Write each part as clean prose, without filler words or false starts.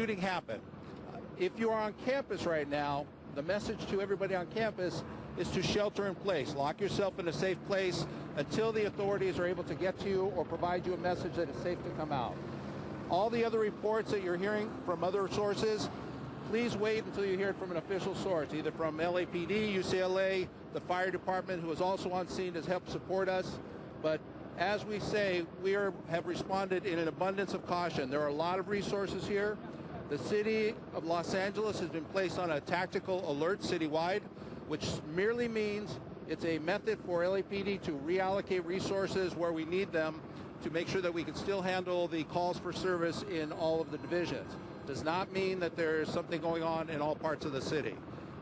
shooting happened. If you are on campus right now, the message to everybody on campus is to shelter in place. Lock yourself in a safe place until the authorities are able to get to you or provide you a message that it's safe to come out. All the other reports that you're hearing from other sources, please wait until you hear it from an official source, either from LAPD, UCLA, the fire department, who is also on scene to help support us. But as we say, we have responded in an abundance of caution. There are a lot of resources here. The city of Los Angeles has been placed on a tactical alert citywide, which merely means it's a method for LAPD to reallocate resources where we need them to make sure that we can still handle the calls for service in all of the divisions. Does not mean that there's something going on in all parts of the city.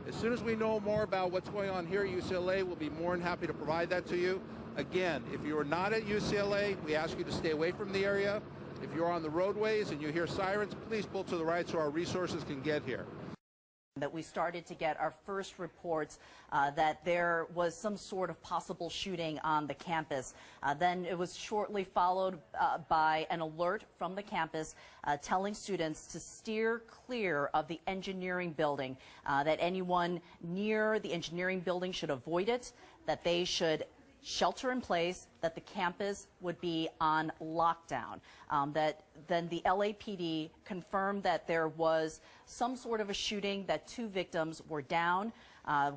As soon as we know more about what's going on here at UCLA, we'll be more than happy to provide that to you. Again, if you are not at UCLA, we ask you to stay away from the area. If you're on the roadways and you hear sirens, please pull to the right so our resources can get here. That we started to get our first reports that there was some sort of possible shooting on the campus. Then it was shortly followed by an alert from the campus telling students to steer clear of the engineering building, that anyone near the engineering building should avoid it, that they should shelter in place, that the campus would be on lockdown. That then the LAPD confirmed that there was some sort of a shooting, that 2 victims were down.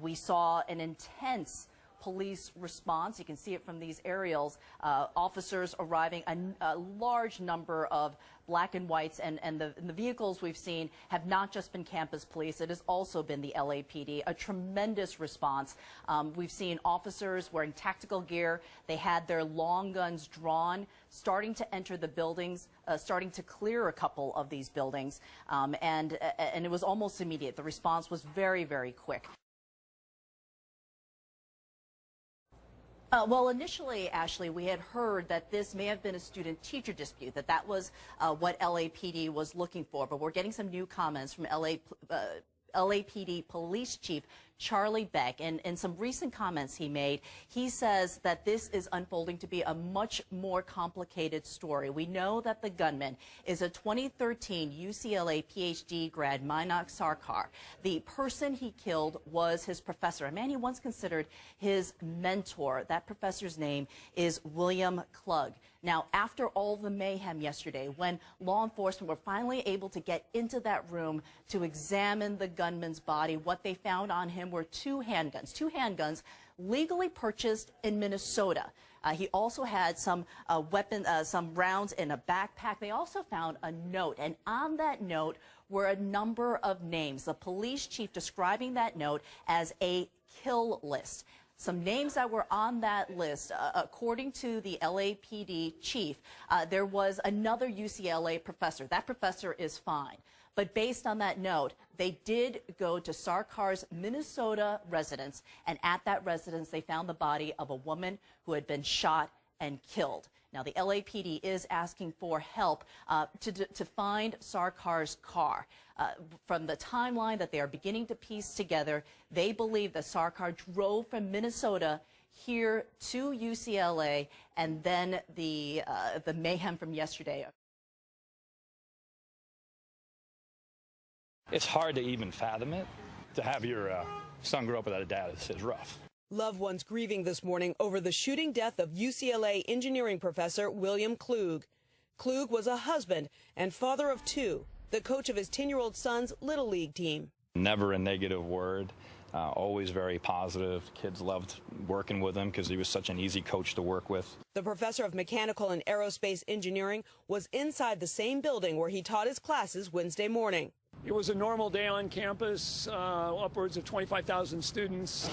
We saw an intense police response. You can see it from these aerials. Officers arriving, a large number of black and whites, and the vehicles we've seen have not just been campus police. It has also been the LAPD. A tremendous response. We've seen officers wearing tactical gear. They had their long guns drawn, starting to enter the buildings, starting to clear a couple of these buildings, and it was almost immediate. The response was very, very quick. Well, initially, Ashley, we had heard that this may have been a student-teacher dispute, that was what LAPD was looking for. But we're getting some new comments from LAPD Police Chief Charlie Beck. And in some recent comments he made, he says that this is unfolding to be a much more complicated story. We know that the gunman is a 2013 UCLA PhD grad, Minox Sarkar. The person he killed was his professor, a man he once considered his mentor. That professor's name is William Klug. Now, after all the mayhem yesterday, when law enforcement were finally able to get into that room to examine the gunman's body, what they found on him were 2 handguns legally purchased in Minnesota. He also had some some rounds in a backpack. They also found a note, and on that note were a number of names. The police chief describing that note as a kill list. Some names that were on that list, according to the LAPD chief, there was another UCLA professor. That professor is fine. But based on that note, they did go to Sarkar's Minnesota residence, and at that residence, they found the body of a woman who had been shot and killed. Now, the LAPD is asking for help to find Sarkar's car. From the timeline that they are beginning to piece together, they believe that Sarkar drove from Minnesota here to UCLA, and then the mayhem from yesterday. It's hard to even fathom it. To have your son grow up without a dad is rough. Loved ones grieving this morning over the shooting death of UCLA engineering professor William Klug. Klug was a husband and father of 2, the coach of his 10-year-old son's Little League team. Never a negative word, always very positive. Kids loved working with him because he was such an easy coach to work with. The professor of mechanical and aerospace engineering was inside the same building where he taught his classes Wednesday morning. It was a normal day on campus, upwards of 25,000 students.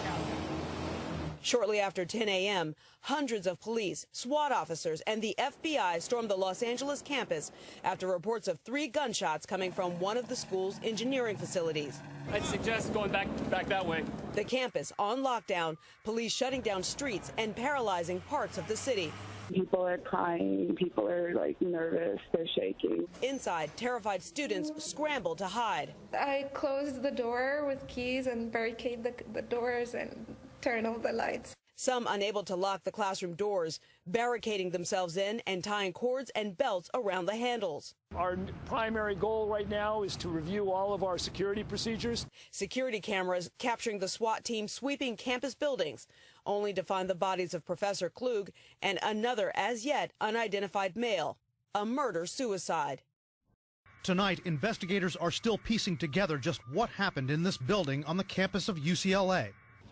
Shortly after 10 a.m., hundreds of police, SWAT officers, and the FBI stormed the Los Angeles campus after reports of 3 gunshots coming from one of the school's engineering facilities. I'd suggest going back that way. The campus on lockdown, police shutting down streets and paralyzing parts of the city. People are crying, people are nervous, they're shaking. Inside, terrified students scramble to hide. I closed the door with keys and barricade the doors and turn off the lights. some unable to lock the classroom doors, barricading themselves in and tying cords and belts around the handles. Our primary goal right now is to review all of our security procedures. Security cameras capturing the SWAT team sweeping campus buildings, only to find the bodies of Professor Klug and another as yet unidentified male, a murder-suicide. Tonight, investigators are still piecing together just what happened in this building on the campus of UCLA.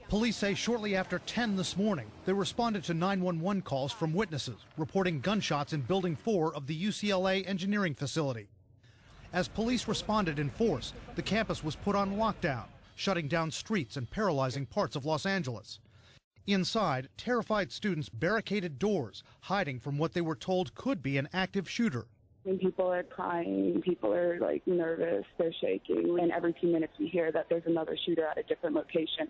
Police say shortly after 10 this morning, they responded to 911 calls from witnesses reporting gunshots in Building 4 of the UCLA engineering facility. As police responded in force, the campus was put on lockdown, shutting down streets and paralyzing parts of Los Angeles. Inside, terrified students barricaded doors, hiding from what they were told could be an active shooter. And people are crying, people are like nervous, they're shaking, and every few minutes we hear that there's another shooter at a different location.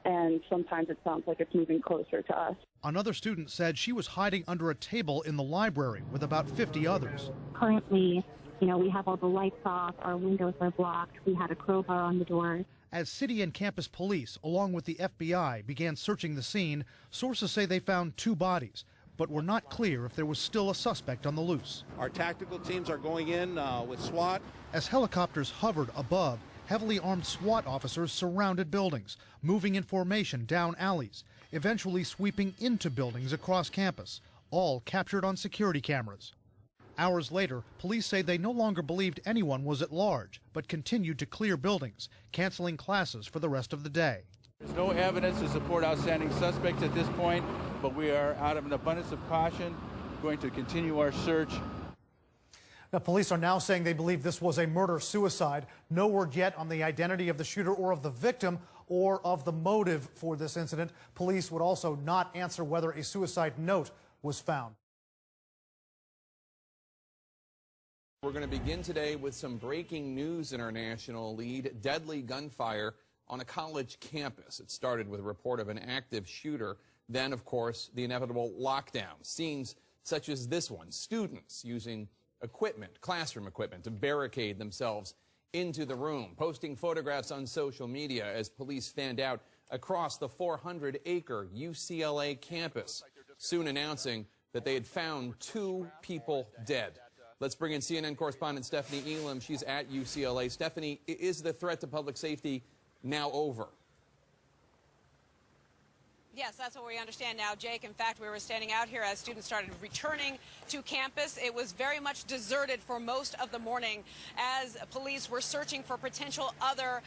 And sometimes it sounds like it's moving closer to us. Another student said she was hiding under a table in the library with about 50 others. Currently, we have all the lights off, our windows are blocked, we had a crowbar on the doors. As city and campus police, along with the FBI, began searching the scene, sources say they found 2 bodies, but were not clear if there was still a suspect on the loose. Our tactical teams are going in with SWAT. As helicopters hovered above, heavily armed SWAT officers surrounded buildings, moving in formation down alleys, eventually sweeping into buildings across campus, all captured on security cameras. Hours later, police say they no longer believed anyone was at large, but continued to clear buildings, canceling classes for the rest of the day. There's no evidence to support outstanding suspects at this point, but we are, out of an abundance of caution, going to continue our search. Now, police are now saying they believe this was a murder-suicide. No word yet on the identity of the shooter or of the victim or of the motive for this incident. Police would also not answer whether a suicide note was found. We're going to begin today with some breaking news in our national lead. Deadly gunfire on a college campus. It started with a report of an active shooter. Then, of course, the inevitable lockdown. Scenes such as this one. Students using equipment, classroom equipment, to barricade themselves into the room, posting photographs on social media as police fanned out across the 400-acre UCLA campus, soon announcing that they had found 2 people dead. Let's bring in CNN correspondent Stephanie Elam. She's at UCLA. Stephanie, is the threat to public safety now over? Yes, that's what we understand now, Jake. In fact, we were standing out here as students started returning to campus. It was very much deserted for most of the morning as police were searching for potential other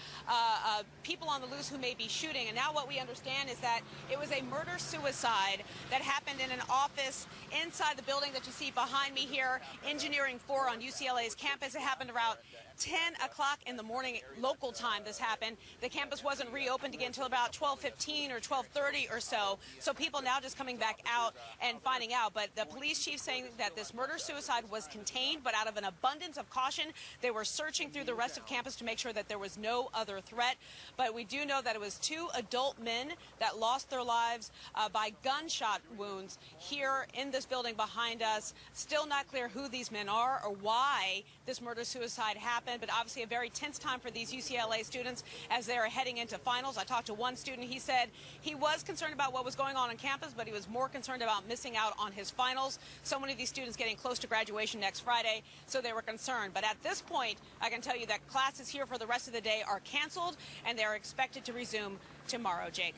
people on the loose who may be shooting. And now what we understand is that it was a murder-suicide that happened in an office inside the building that you see behind me here, Engineering 4 on UCLA's campus. It happened around 10 o'clock in the morning local time. This happened. The campus wasn't reopened again until about 12:15 or 12:30 or so. So people now just coming back out and finding out. But the police chief saying that this murder-suicide was contained, but out of an abundance of caution, they were searching through the rest of campus to make sure that there was no other threat. But we do know that it was 2 adult men that lost their lives by gunshot wounds here in this building behind us. Still not clear who these men are or why this murder-suicide happened. But obviously a very tense time for these UCLA students as they're heading into finals. I talked to one student. He said he was concerned about what was going on campus, but he was more concerned about missing out on his finals. So many of these students getting close to graduation next Friday, so they were concerned. But at this point, I can tell you that classes here for the rest of the day are canceled, and they're expected to resume tomorrow, Jake.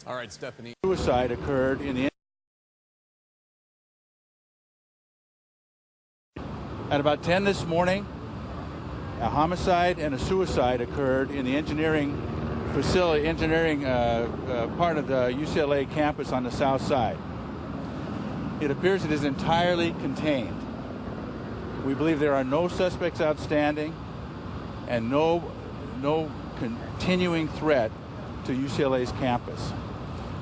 All right, Stephanie. Suicide occurred in the at about 10 this morning. A homicide and a suicide occurred in the engineering facility, part of the UCLA campus on the south side. It appears it is entirely contained. We believe there are no suspects outstanding and no continuing threat to UCLA's campus.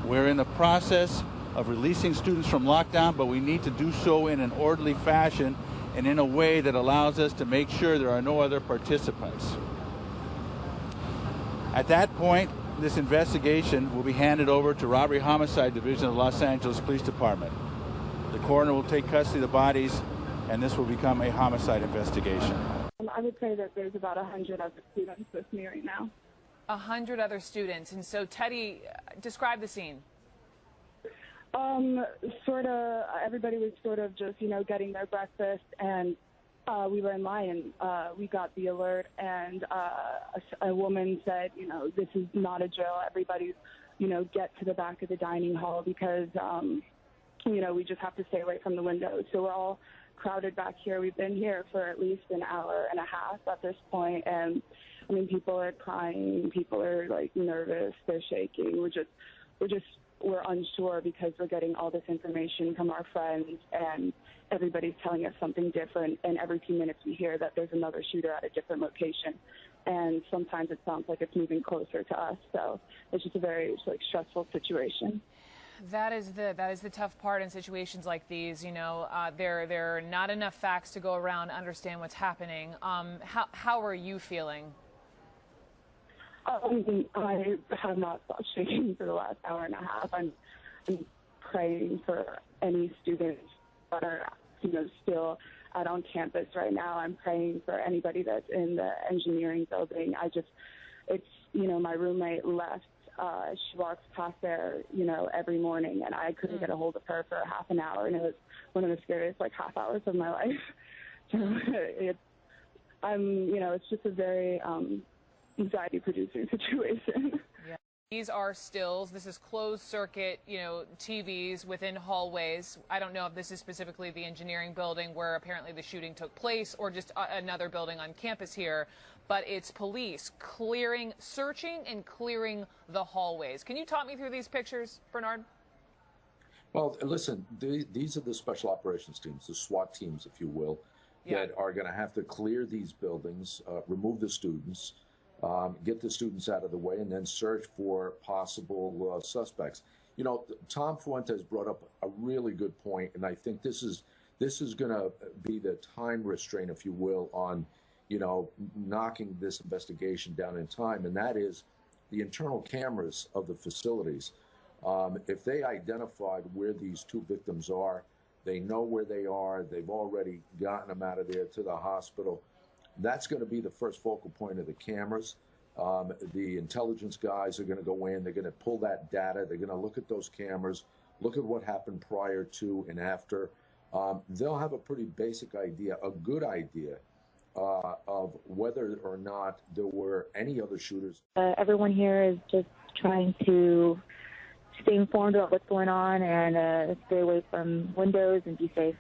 We're in the process of releasing students from lockdown, but we need to do so in an orderly fashion and in a way that allows us to make sure there are no other participants. At that point, this investigation will be handed over to Robbery Homicide Division of the Los Angeles Police Department. The coroner will take custody of the bodies, and this will become a homicide investigation. I would say that there's about 100 other students with me right now. 100 other students. And so, Teddy, describe the scene. Sort of, everybody was sort of just, getting their breakfast, and we were in line, and we got the alert, and a woman said, this is not a drill. Everybody, get to the back of the dining hall because, we just have to stay away from the windows. So we're all crowded back here. We've been here for at least an hour and a half at this point, and people are crying, people are nervous, they're shaking. We're unsure because we're getting all this information from our friends, and everybody's telling us something different, and every few minutes we hear that there's another shooter at a different location, and sometimes it sounds like it's moving closer to us. So it's just a very stressful situation. That is the tough part in situations like these. There are not enough facts to go around to understand what's happening. How are you feeling? I have not stopped shaking for the last hour and a half. I'm praying for any students that are, still out on campus right now. I'm praying for anybody that's in the engineering building. My roommate left. She walks past there, every morning, and I couldn't get a hold of her for half an hour, and it was one of the scariest half hours of my life. So it's just a very anxiety-producing situation. Yeah. These are stills. This is closed-circuit, TVs within hallways. I don't know if this is specifically the engineering building where apparently the shooting took place, or just another building on campus here. But it's police searching and clearing the hallways. Can you talk me through these pictures, Bernard? Well, listen, these are the special operations teams, the SWAT teams, if you will, that are going to have to clear these buildings, remove the students, get the students out of the way, and then search for possible suspects. Tom Fuentes brought up a really good point, and I think this is going to be the time restraint, if you will, on knocking this investigation down in time, and that is the internal cameras of the facilities. If they identified where these two victims are, they know where they are, they've already gotten them out of there to the hospital, that's going to be the first focal point of the cameras. The intelligence guys are going to go in, they're going to pull that data, they're going to look at those cameras, look at what happened prior to and after. They'll have a pretty basic idea, a good idea, of whether or not there were any other shooters. Everyone here is just trying to stay informed about what's going on and stay away from windows and be safe.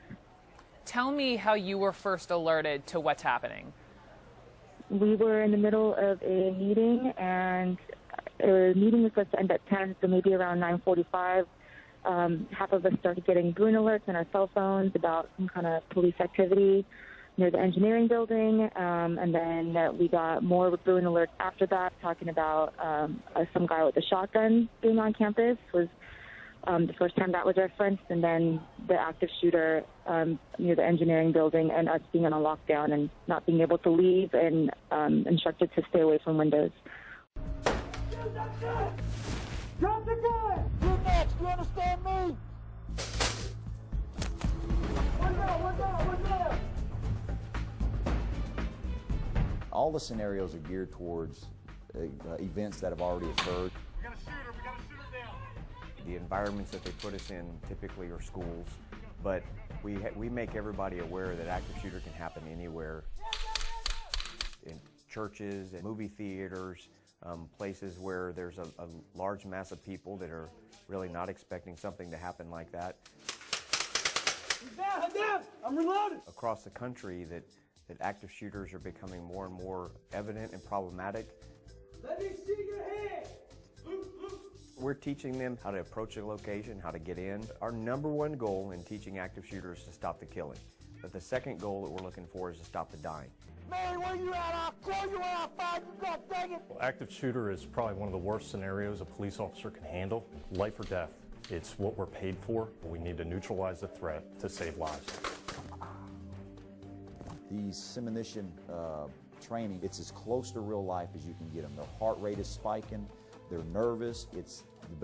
Tell me how you were first alerted to what's happening. We were in the middle of a meeting, and the meeting was supposed to end at 10, so maybe around 9:45. Half of us started getting Bruin alerts on our cell phones about some kind of police activity near the engineering building, and then we got more Bruin alerts after that, talking about some guy with a shotgun being on campus. Was the first time that was referenced, and then the active shooter near the engineering building, and us being on a lockdown and not being able to leave, and instructed to stay away from windows. Drop the gun! You're next, you understand me? One down! All the scenarios are geared towards events that have already occurred. We got a shooter down. The environments that they put us in typically are schools, but we make everybody aware that active shooter can happen anywhere. In churches and movie theaters, places where there's a large mass of people that are really not expecting something to happen like that. He's down! I'm reloading! Across the country that active shooters are becoming more and more evident and problematic. Let me see your hand! We're teaching them how to approach a location, how to get in. Our number one goal in teaching active shooters is to stop the killing. But the second goal that we're looking for is to stop the dying. Man, where you at? I'll call you when I find you, God dang it! Well, active shooter is probably one of the worst scenarios a police officer can handle. Life or death. It's what we're paid for. We need to neutralize the threat to save lives. The simunition training, it's as close to real life as you can get them. Their heart rate is spiking, they're nervous. It's the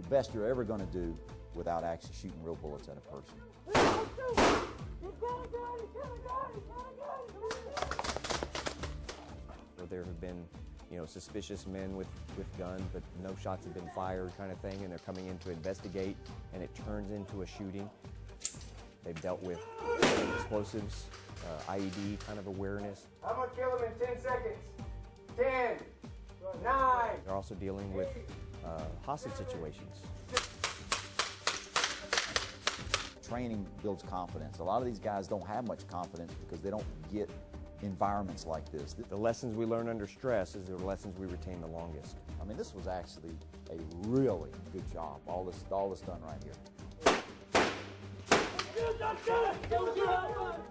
best you're ever going to do without actually shooting real bullets at a person. there have been, suspicious men with guns, but no shots have been fired kind of thing, and they're coming in to investigate, and it turns into a shooting. They've dealt with explosives, IED kind of awareness. I'm gonna kill him in 10 seconds. 10, 9. They're also dealing with hostage situations. Training builds confidence. A lot of these guys don't have much confidence because they don't get environments like this. The lessons we learn under stress is the lessons we retain the longest. I mean, this was actually a really good job. All this done right here.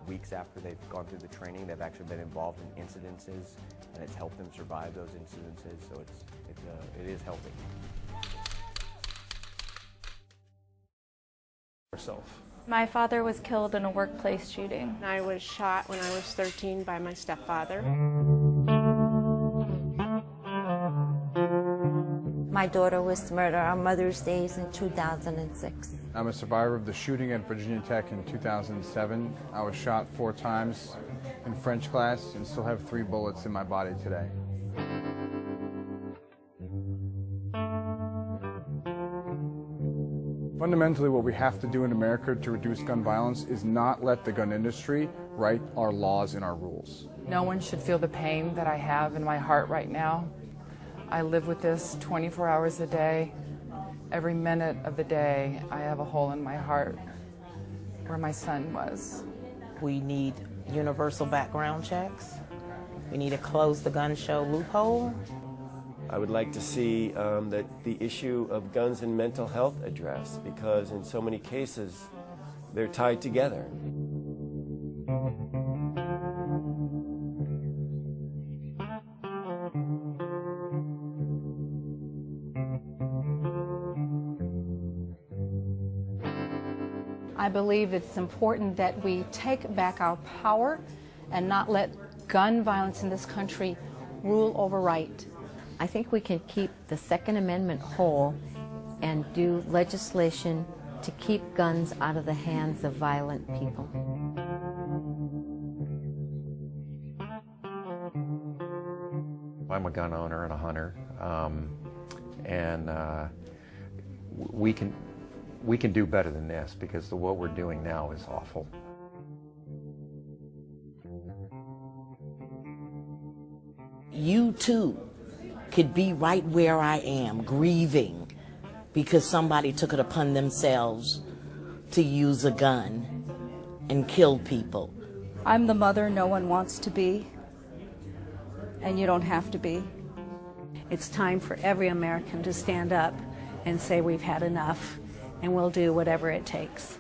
Weeks after they've gone through the training, they've actually been involved in incidences, and it's helped them survive those incidences, so it is helping. My father was killed in a workplace shooting. I was shot when I was 13 by my stepfather. My daughter was murdered on Mother's Day in 2006. I'm a survivor of the shooting at Virginia Tech in 2007. I was shot 4 times in French class and still have 3 bullets in my body today. Fundamentally, what we have to do in America to reduce gun violence is not let the gun industry write our laws and our rules. No one should feel the pain that I have in my heart right now. I live with this 24 hours a day. Every minute of the day, I have a hole in my heart where my son was. We need universal background checks. We need to close the gun show loophole. I would like to see that the issue of guns and mental health addressed, because in so many cases, they're tied together. I believe it's important that we take back our power and not let gun violence in this country rule over right. I think we can keep the Second Amendment whole and do legislation to keep guns out of the hands of violent people. I'm a gun owner and a hunter, and we can do better than this, because what we're doing now is awful. You too could be right where I am, grieving because somebody took it upon themselves to use a gun and kill people. I'm the mother no one wants to be, and you don't have to be. It's time for every American to stand up and say we've had enough, and we'll do whatever it takes.